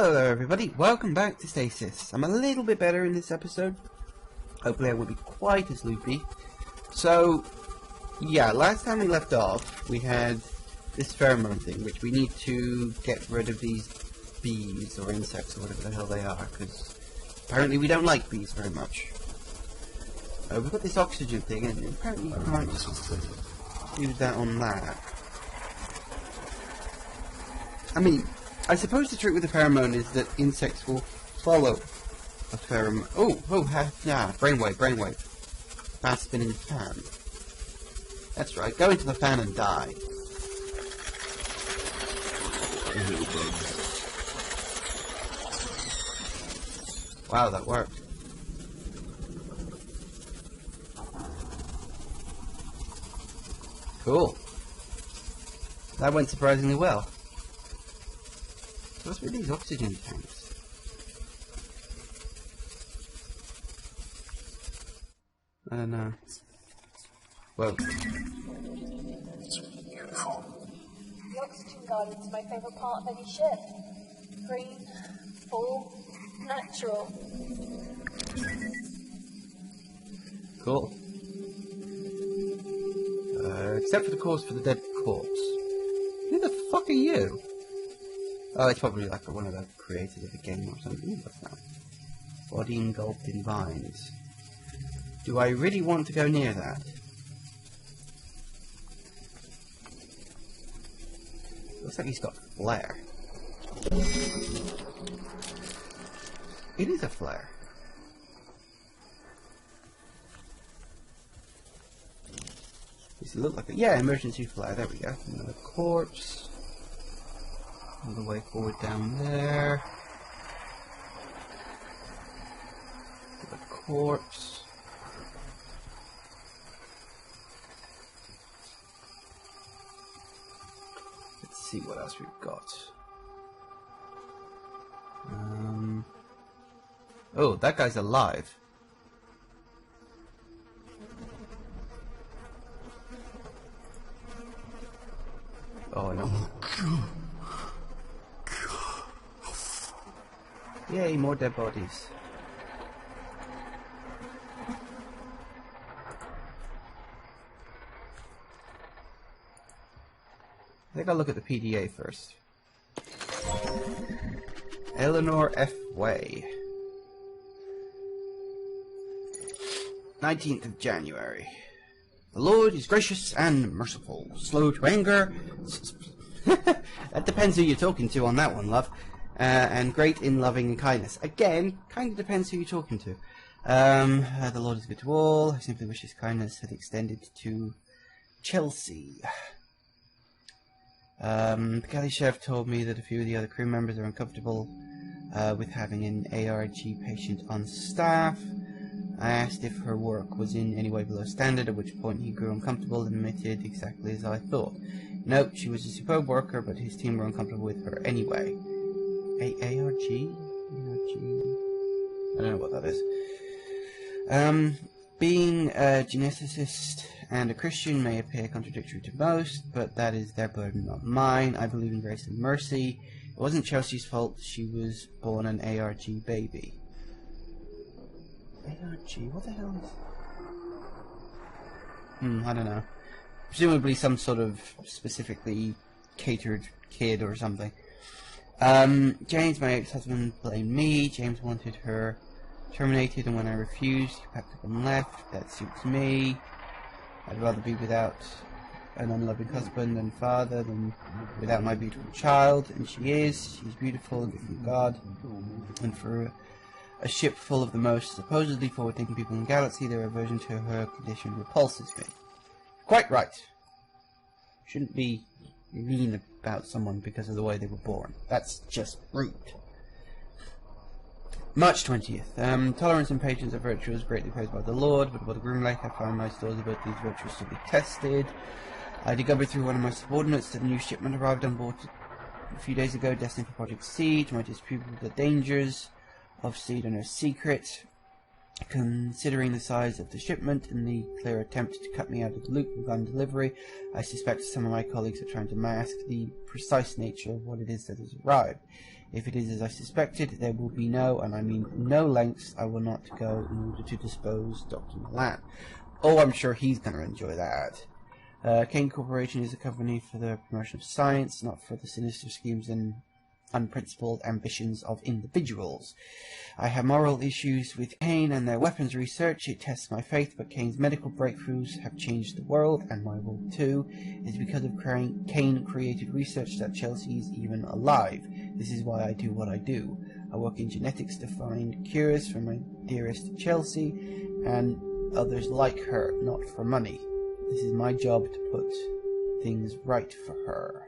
Hello there everybody, welcome back to Stasis. I'm a little bit better in this episode. Hopefully I won't be quite as loopy. So, yeah, last time we left off, we had this pheromone thing, which we need to get rid of these bees, or insects, or whatever the hell they are, because apparently we don't like bees very much. We've got this oxygen thing, and apparently you can't just use that on that. I mean, I suppose the trick with the pheromone is that insects will follow a pheromone. Yeah, brainwave. Fast spinning fan. That's right, go into the fan and die. Wow, that worked. Cool. That went surprisingly well. What's with these oxygen tanks? I don't know. Whoa. It's beautiful. The oxygen garden's my favourite part of any ship. Green, full, natural. Cool. Except for the course for the dead corpse. Who the fuck are you? Oh, it's probably like one of the creators of the game or something. What's that? Body engulfed in vines. Do I really want to go near that? Looks like he's got flare. It is a flare. Does it look like a... Yeah, emergency flare. There we go. Another corpse. All the way forward down there. The corpse. Let's see what else we've got. Oh, that guy's alive. Oh no. Yay, more dead bodies. I think I'll look at the PDA first. Eleanor F. Way. 19th of January. The Lord is gracious and merciful, slow to anger. That depends who you're talking to on that one, love. And great in loving and kindness. Again, kind of depends who you're talking to. The Lord is good to all. I simply wish his kindness had extended to Chelsea. The galley chef told me that a few of the other crew members are uncomfortable with having an ARG patient on staff. I asked if her work was in any way below standard, at which point he grew uncomfortable and admitted exactly as I thought. Nope, she was a superb worker, but his team were uncomfortable with her anyway. ARG? I don't know what that is. Being a geneticist and a Christian may appear contradictory to most, but that is their burden, not mine. I believe in grace and mercy. It wasn't Chelsea's fault she was born an ARG baby. ARG? What the hell is... I don't know. Presumably some sort of specifically catered kid or something. James, my ex-husband, blamed me. James wanted her terminated, and when I refused, he packed up and left. That suits me. I'd rather be without an unloving husband and father than without my beautiful child, and she is. She's beautiful, and good from God. And for a ship full of the most supposedly forward-thinking people in the galaxy, their aversion to her condition repulses me. Quite right. Shouldn't be mean about someone because of the way they were born. That's just rude. March 20th. Tolerance and patience are virtues greatly praised by the Lord, but what a grim lake I found my stores about these virtues to be tested. I discovered through one of my subordinates that a new shipment arrived on board a few days ago, destined for Project Seed. My dispute with the dangers of Seed are no secret. Considering the size of the shipment and the clear attempt to cut me out of the loop with gun delivery, I suspect some of my colleagues are trying to mask the precise nature of what it is that has arrived. If it is as I suspected, there will be no, and I mean no, lengths I will not go in order to dispose Dr. Milan. Oh, I'm sure he's going to enjoy that. Kane Corporation is a company for the promotion of science, not for the sinister schemes and unprincipled ambitions of individuals. I have moral issues with Kane and their weapons research. It tests my faith, but Kane's medical breakthroughs have changed the world, and my world too. It is because of Kane created research that Chelsea is even alive. This is why I do what I do. I work in genetics to find cures for my dearest Chelsea and others like her, not for money. This is my job to put things right for her.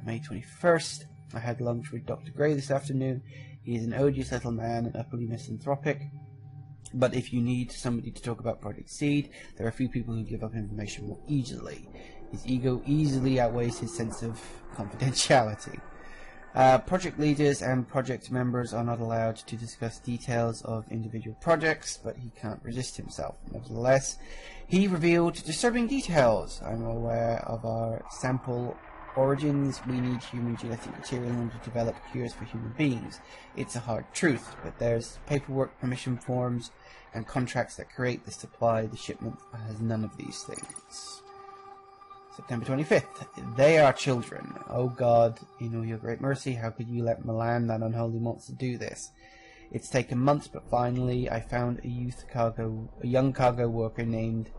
May 21st, I had lunch with Dr. Gray this afternoon. He is an odious little man and utterly misanthropic. But if you need somebody to talk about Project Seed, there are few people who give up information more easily. His ego easily outweighs his sense of confidentiality. Project leaders and project members are not allowed to discuss details of individual projects, but he can't resist himself. Nevertheless, he revealed disturbing details. I'm aware of our sample origins. We need human genetic material in order to develop cures for human beings. It's a hard truth, but there's paperwork, permission forms, and contracts that create the supply. The shipment has none of these things. September 25th. They are children. Oh God, in all your great mercy, how could you let Milan, that unholy monster, do this? It's taken months, but finally I found a young cargo worker named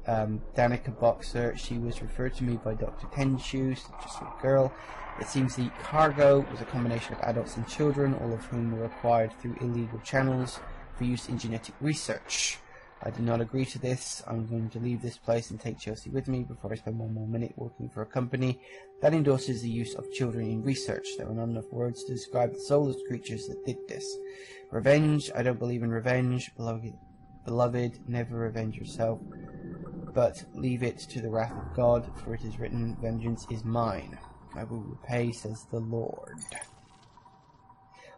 Danica Boxer. She was referred to me by Dr. Tenshu, just a girl. It seems the cargo was a combination of adults and children, all of whom were acquired through illegal channels for use in genetic research. I did not agree to this. I'm going to leave this place and take Chelsea with me before I spend one more minute working for a company that endorses the use of children in research. There are not enough words to describe the soulless creatures that did this. Revenge. I don't believe in revenge. Beloved, never revenge yourself, but leave it to the wrath of God, for it is written, vengeance is mine. I will repay, says the Lord.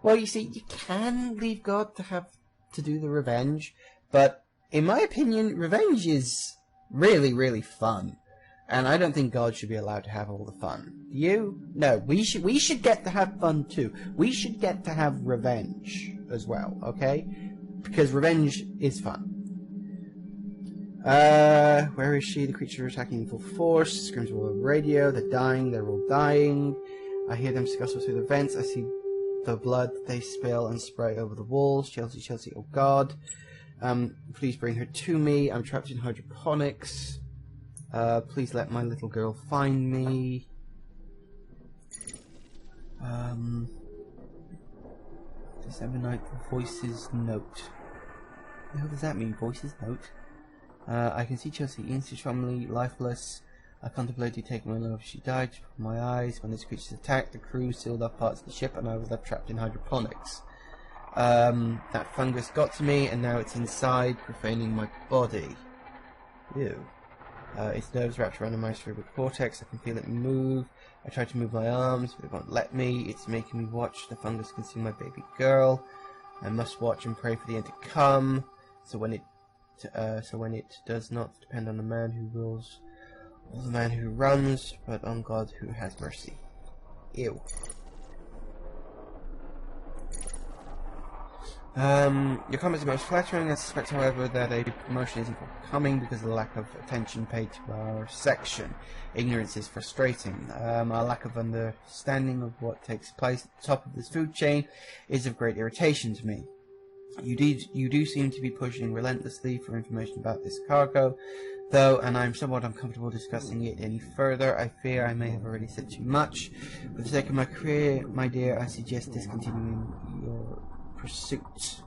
Well, you see, you can leave God to do the revenge, but in my opinion, revenge is really, really fun. And I don't think God should be allowed to have all the fun. You? No, we should get to have fun too. We should get to have revenge as well, okay? Because revenge is fun. Where is she? The creature attacking in full force. Screams all over radio. They're dying. They're all dying. I hear them scuttle through the vents. I see the blood they spill and spray over the walls. Chelsea, Chelsea, oh God. Please bring her to me. I'm trapped in hydroponics. Please let my little girl find me. December 9th, Voices Note. What the hell does that mean, Voices Note? I can see Chelsea instantly lifeless. I contemplated taking my love if she died before my eyes. When this creature's attacked, the crew sealed up parts of the ship and I was left trapped in hydroponics. That fungus got to me and now it's inside, profaning my body. Ew. Its nerves wrapped around my cerebral cortex. I can feel it move. I try to move my arms, but it won't let me. It's making me watch the fungus consume my baby girl. I must watch and pray for the end to come. So when it does not depend on the man who rules or the man who runs, but on God who has mercy. Ew. Your comments are most flattering. I suspect, however, that a promotion isn't forthcoming because of the lack of attention paid to our section. Ignorance is frustrating. Our lack of understanding of what takes place at the top of this food chain is of great irritation to me. You do seem to be pushing relentlessly for information about this cargo, though, and I'm somewhat uncomfortable discussing it any further. I fear I may have already said too much. For the sake of my career, my dear, I suggest discontinuing your pursuit.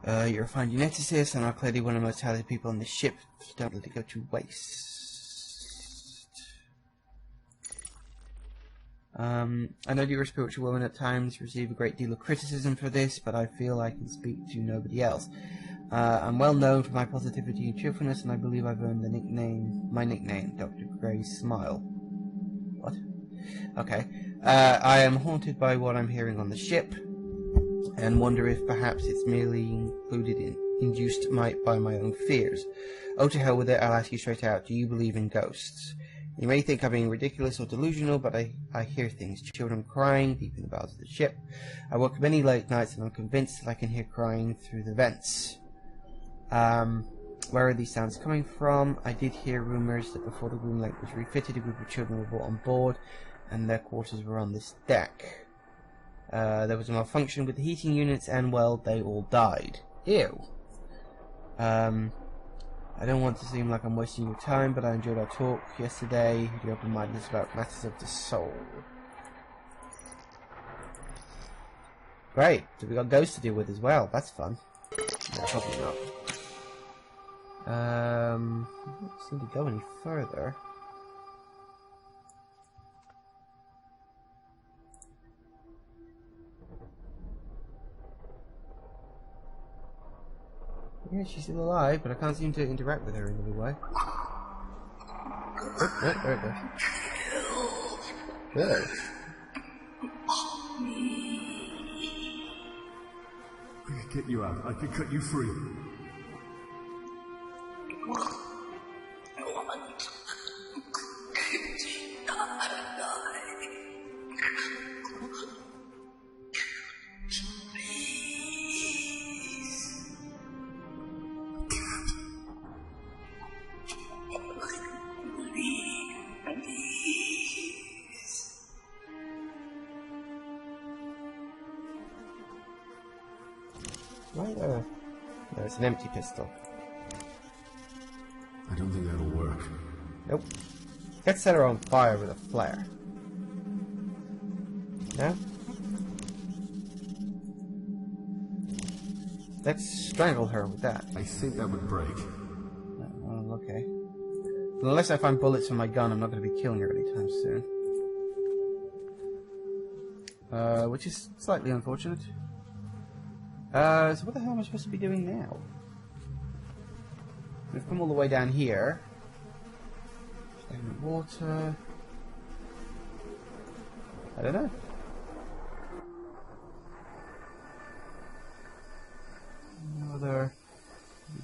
You're a fine geneticist and are clearly one of the most talented people on this ship. Don't let it go to waste. I know you're a spiritual woman at times, receive a great deal of criticism for this, but I feel I can speak to nobody else. I'm well known for my positivity and cheerfulness, and I believe I've earned my nickname, Dr. Gray's Smile. What? Okay. I am haunted by what I'm hearing on the ship. and wonder if perhaps it's merely induced by my own fears. Oh, to hell with it, I'll ask you straight out, do you believe in ghosts? You may think I'm being ridiculous or delusional, but I hear things. Children crying deep in the bowels of the ship. I work many late nights and I'm convinced that I can hear crying through the vents. Where are these sounds coming from? I did hear rumours that before the room lake was refitted, a group of children were brought on board and their quarters were on this deck. There was a malfunction with the heating units and, well, they all died. Ew. I don't want to seem like I'm wasting your time, but I enjoyed our talk yesterday. The open-mindedness about matters of the soul. Great. So we got ghosts to deal with as well. That's fun. No, probably not. I don't seem to go any further. Yeah, she's still alive, but I can't seem to interact with her in any way. Oh, there it goes. Good. I can get you out. I can cut you free. Right there. There's an empty pistol. I don't think that'll work. Nope. Let's set her on fire with a flare. No? Let's strangle her with that. I think that would break. Oh, okay. Well, unless I find bullets for my gun, I'm not going to be killing her anytime soon. Which is slightly unfortunate. So what the hell am I supposed to be doing now? We've come all the way down here. Stagnant water. I don't know. Another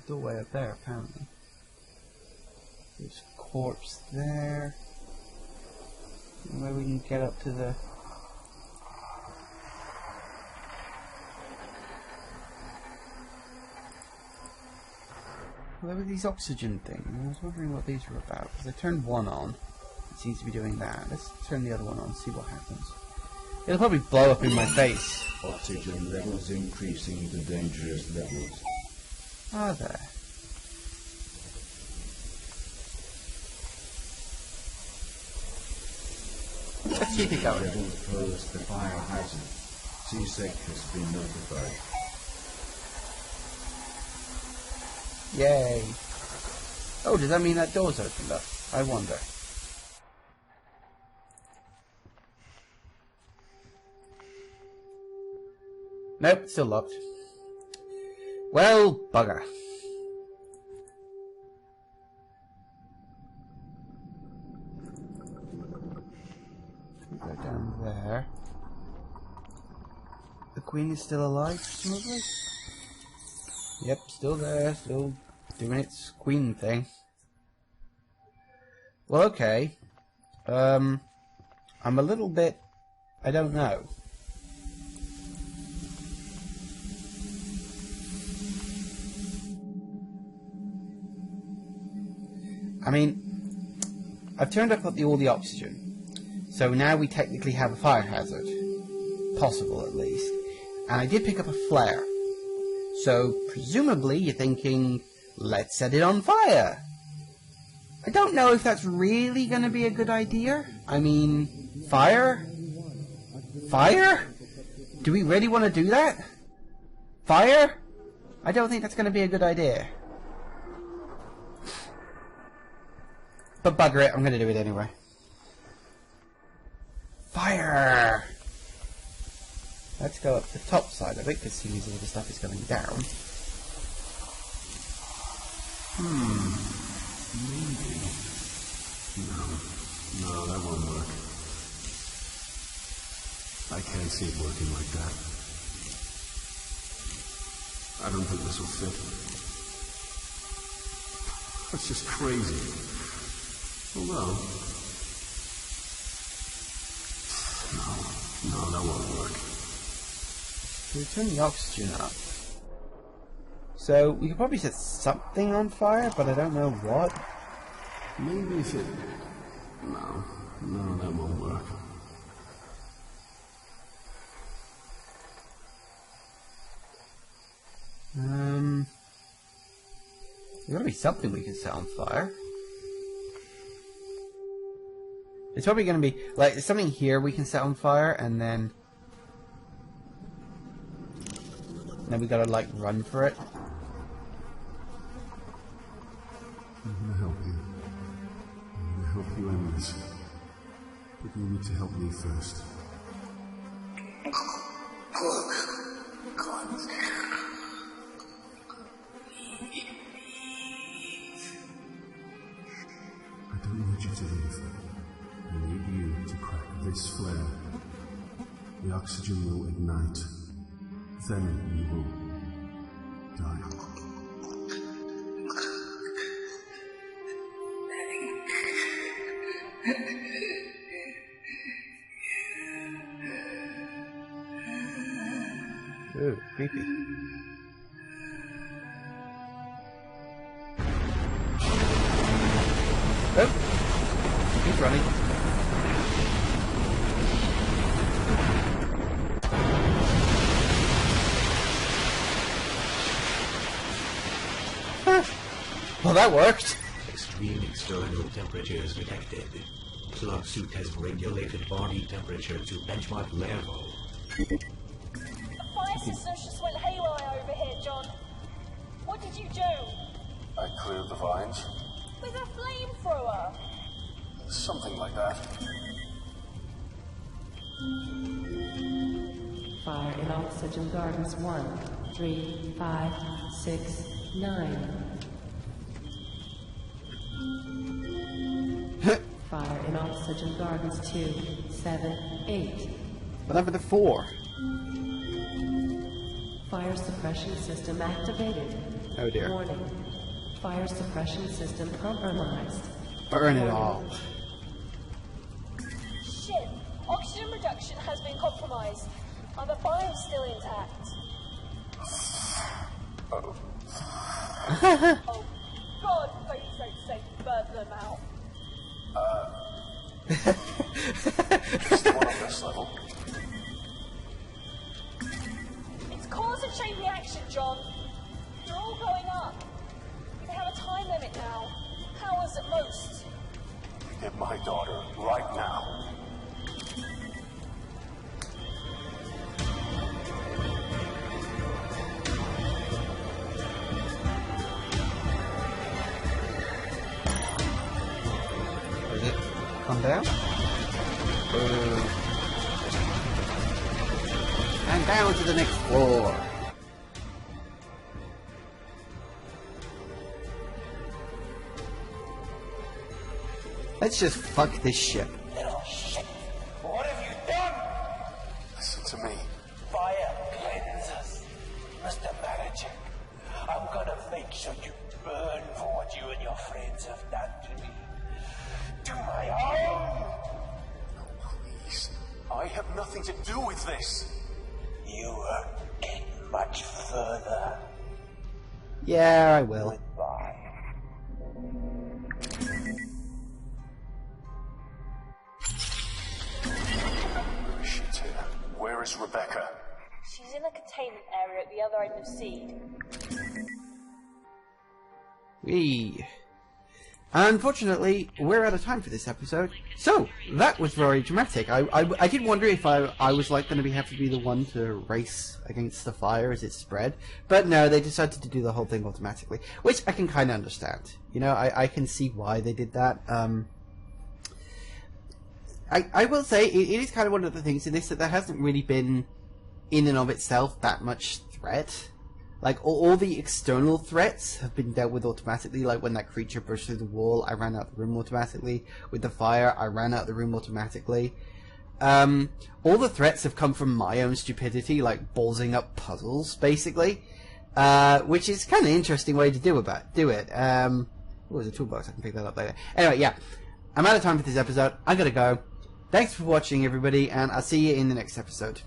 doorway up there, apparently. There's a corpse there. Maybe we can get up to the... Well, there were these oxygen things, and I was wondering what these were about, because I turned one on. It seems to be doing that. Let's turn the other one on, see what happens. It'll probably blow up in my face. Oxygen levels increasing to dangerous levels. Ah, there. Let's keep it going. Levels pose the fire hazard. CSEC has been notified. Yay. Oh, does that mean that door's opened up? I wonder. Nope, still locked. Well, bugger. Go down there. The Queen is still alive, presumably? Yep, still there, still doing its queen thing. Well, okay. I'm a little bit... I don't know. I mean, I've turned up all the oxygen. So now we technically have a fire hazard. Possible, at least. And I did pick up a flare. So, presumably, you're thinking, let's set it on fire. I don't know if that's really going to be a good idea. I mean, fire? Fire? Do we really want to do that? Fire? I don't think that's going to be a good idea. But bugger it, I'm going to do it anyway. Fire! Let's go up the top side of it, because seems all the stuff is going down. Maybe. No, that won't work. I can't see it working like that. I don't think this will fit. That's just crazy. Although... No, that won't work. We turn the oxygen up. So, we could probably set something on fire, but I don't know what. Maybe if it... No, that won't work. There's gotta be something we can set on fire. It's probably gonna be, like, something here we can set on fire, and then we gotta, like, run for it. I'm gonna help you. I'm gonna help you end this. But you need to help me first. I don't need you to leave. I need you to crack this flare. The oxygen will ignite. Then you will die. Ooh, creepy. Oh! He's running. Huh. Well, that worked. Extreme external temperatures detected. Plug suit has regulated body temperature to benchmark level. The fire systems just went haywire over here, John. What did you do? I cleared the vines. With a flamethrower? Something like that. Fire in Oxygen Gardens 1, 3, 5, 6, 9. Fire in Oxygen Gardens 2, 7, 8. What happened to 4? Fire suppression system activated. Oh dear. Warning. Fire suppression system compromised. Burn it all. Shit. Oxygen reduction has been compromised. Are the biomes still intact? Oh, God, please don't say burn them out. Just the one on this level. It's cause and chain reaction, John. They're all going up. We have a time limit now. Hours at most. Get my daughter right now. Is it come down? And down to the next floor. Let's just fuck this ship. Little shit. What have you done? Listen to me. Fire cleanses. Mr. Manager, I'm gonna make sure you burn for what you and your friends have done to me. To my own! Please. I have nothing to do with this. You won't get much further. Yeah, I will. Goodbye. Shit here. Where is Rebecca? She's in a containment area at the other end of Seed. Unfortunately, we're out of time for this episode. So, that was very dramatic. I did wonder if I was like going to have to be the one to race against the fire as it spread. But no, they decided to do the whole thing automatically. Which I can kind of understand. You know, I can see why they did that. I will say, it is kind of one of the things in this that there hasn't really been, in and of itself, that much threat. Like, all the external threats have been dealt with automatically. Like, when that creature burst through the wall, I ran out the room automatically. With the fire, I ran out the room automatically. All the threats have come from my own stupidity, like ballsing up puzzles, basically. which is kind of an interesting way to do it. Oh, there's a toolbox. I can pick that up later. Anyway, yeah. I'm out of time for this episode. I gotta go. Thanks for watching, everybody, and I'll see you in the next episode.